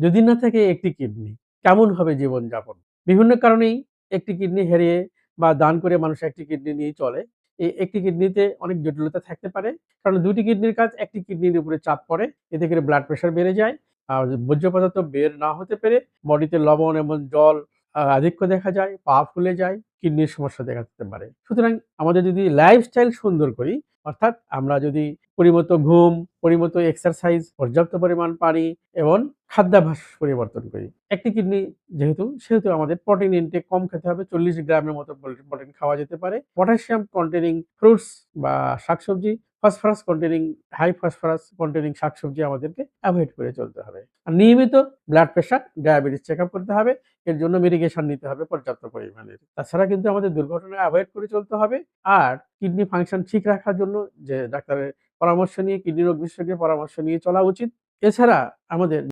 যদি না থাকে একটি কিডনি, কেমন হবে জীবনযাপন? বিভিন্ন কারণেই একটি কিডনি হারিয়ে বা দান করে মানুষ একটি কিডনি নিয়েই চলে। এই একটি কিডনিতে অনেক জটিলতা থাকতে পারে। কারণ ২ টি কিডনির কাজ একটি কিডনির উপরে চাপ পড়ে। এতে করে ব্লাড প্রেশার বেড়ে যায়। আর বর্জ্য পদার্থ বের না হতে পেরে বডিতে লবণ এবং জল আধিক্য দেখা যায়, পা ফুলে যায়, কিডনির সমস্যা দেখা দিতে পারে। সুতরাং আমাদের যদি লাইফস্টাইল সুন্দর করি, অর্থাৎ আমরা যদি পরিমতো ঘুম, পরিমতো এক্সারসাইজ, পর্যাপ্ত পরিমাণ পানি এবং খাদ্যাভ্যাস পরিবর্তন করি। একটি কিডনি সেহেতু আমাদের প্রোটিন ইনটেক কম খেতে হবে। ৪০ গ্রামের মতো প্রোটিন খাওয়া যেতে পারে। পটাশিয়াম কন্টেনিং ফ্রুটস বা শাকসবজি, phosphorus containing high phosphorus containing শাকসবজি আমাদেরকে এভয়েড করে চলতে হবে। আর নিয়মিত ব্লাড প্রেশার, ডায়াবেটিস চেকআপ করতে হবে। এর জন্য মেডিকেশন নিতে হবে পর্যাপ্ত পরিমাণের। তাছাড়া কিন্তু আমাদের দুর্ঘটনা এভয়েড করে চলতে হবে। আর কিডনি ফাংশন ঠিক রাখার জন্য যে ডাক্তারের পরামর্শ নিয়ে, কিডনি রোগ বিশেষজ্ঞের পরামর্শ নিয়ে চলা উচিত। এছাড়া আমাদের